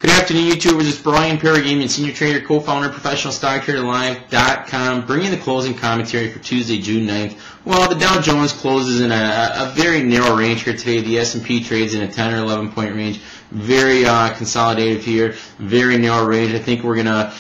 Good afternoon, YouTubers. It's Brian Paragamian, Senior Trader, Co-Founder, ProfessionalStockTraderLive.com, bringing the closing commentary for Tuesday, June 9th. Well, the Dow Jones closes in a very narrow range here today. The S&P trades in a 10 or 11 point range. Very consolidated here, very narrow range. I think we're going to,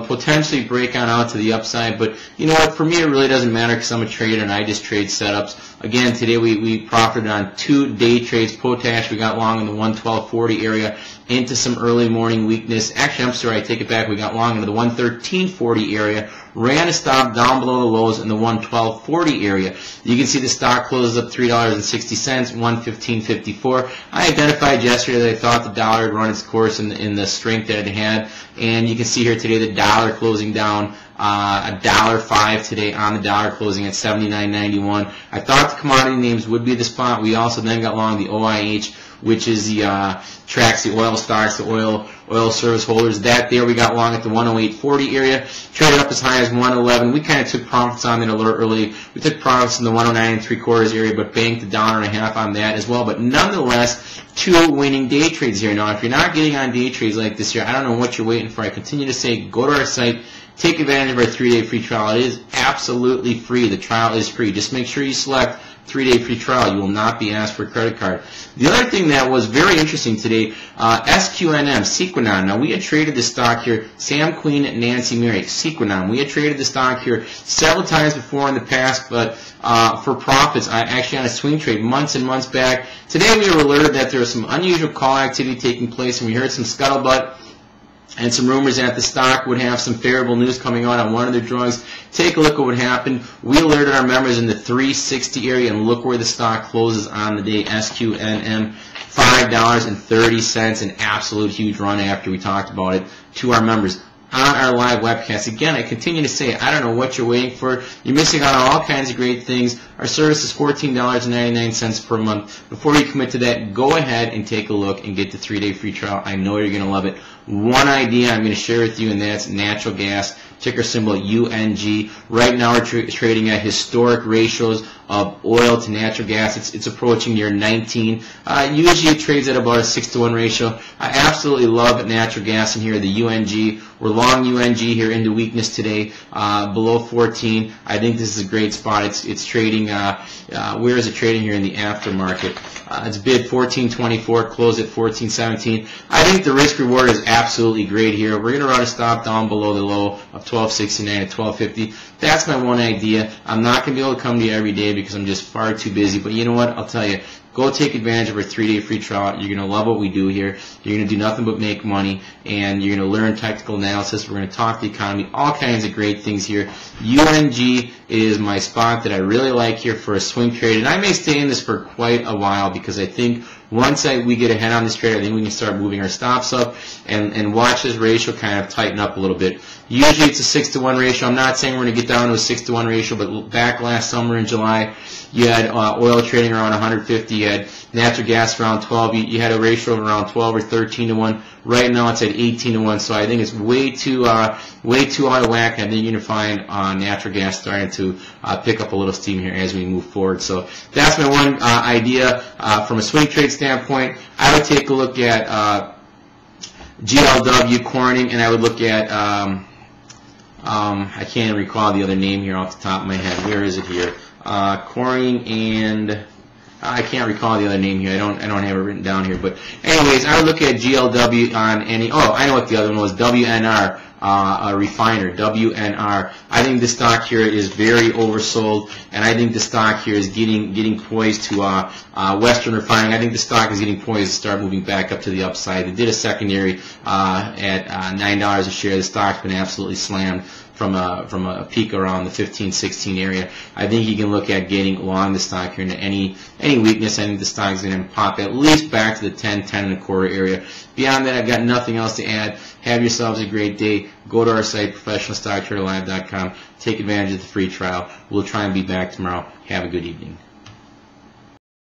potentially break on out to the upside. But you know what? For me, it really doesn't matter because I'm a trader and I just trade setups. Again, today we profited on 2 day trades. Potash, we got long in the 112.40 area into some early morning weakness. Actually, I'm sorry, I take it back. We got long into the 113.40 area. Ran a stop down below the lows in the 112.40 area. You can see the stock closes up $3.60, 115.54. I identified yesterday that I thought the dollar had run its course in the strength that it had, and you can see here today the dollar closing down $1.05 today on the dollar, closing at 79.91. I thought the commodity names would be the spot. We also then got long the OIH, which is the tracks the oil stocks, the oil service holders. That there we got long at the 108.40 area, traded up as high as 111. We kind of took profits on that a little early. We took profits in the 109.75 area, but banked $1.50 on that as well. But nonetheless, 2 winning day trades here. Now, if you're not getting on day trades like this here, I don't know what you're waiting for. I continue to say, go to our site. Take advantage of our 3-day free trial. It is absolutely free. The trial is free. Just make sure you select 3-day free trial. You will not be asked for a credit card. The other thing that was very interesting today, SQNM, Sequenom. Now, we had traded the stock here, Sam Queen, Nancy Mary, Sequenom. We had traded the stock here several times before in the past, but for profits, actually on a swing trade months and months back. Today, we were alerted that there was some unusual call activity taking place, and we heard some scuttlebutt and some rumors that the stock would have some favorable news coming out on one of their drugs. Take a look at what happened. We alerted our members in the 360 area, and look where the stock closes on the day. SQNM, $5.30, an absolute huge run after we talked about it to our members on our live webcast. Again, I continue to say, I don't know what you're waiting for. You're missing out on all kinds of great things. Our service is $14.99 per month. Before you commit to that, go ahead and take a look and get the 3-day free trial. I know you're going to love it. One idea I'm going to share with you, and that's natural gas, ticker symbol UNG. Right now we're trading at historic ratios of oil to natural gas. It's approaching near 19. Usually it trades at about a 6-to-1 ratio. I absolutely love natural gas in here, the UNG. We're long UNG here into weakness today, below 14. I think this is a great spot. It's trading, where is it trading here in the aftermarket? It's bid 14.24, closed at 14.17. I think the risk reward is absolutely great here. We're going to run a stop down below the low of 12.69 at 12.50. That's my one idea. I'm not going to be able to come to you every day because I'm just far too busy. But you know what? I'll tell you. Go take advantage of our 3-day free trial. You're going to love what we do here. You're going to do nothing but make money, and you're going to learn technical analysis. We're going to talk the economy, all kinds of great things here. UNG is my spot that I really like here for a swing trade, and I may stay in this for quite a while because I think once we get ahead on this trade, I think we can start moving our stops up and watch this ratio kind of tighten up a little bit. Usually it's a 6-to-1 ratio. I'm not saying we're going to get down to a 6-to-1 ratio, but back last summer in July, you had oil trading around 150. You had natural gas around 12. You had a ratio of around 12 or 13-to-1. Right now it's at 18-to-1. So I think it's way too out of whack. I think you're going to find natural gas starting to pick up a little steam here as we move forward. So that's my one idea from a swing trade standpoint. I would take a look at GLW, Corning, and I would look at I can't even recall the other name here off the top of my head. Where is it here? Corning, and I can't recall the other name here. I don't have it written down here. But anyways, I would look at GLW on any. Oh, I know what the other one was. WNR, a refiner. WNR. I think the stock here is very oversold, and I think the stock here is getting poised to Western Refining. I think the stock is getting poised to start moving back up to the upside. They did a secondary at $9 a share. The stock's been absolutely slammed from a peak around the 15-16 area. I think you can look at getting along the stock here into any weakness. I think the stock is going to pop at least back to the 10-10.25 area. Beyond that, I've got nothing else to add. Have yourselves a great day. Go to our site, ProfessionalStockTraderLive.com. Take advantage of the free trial. We'll try and be back tomorrow. Have a good evening.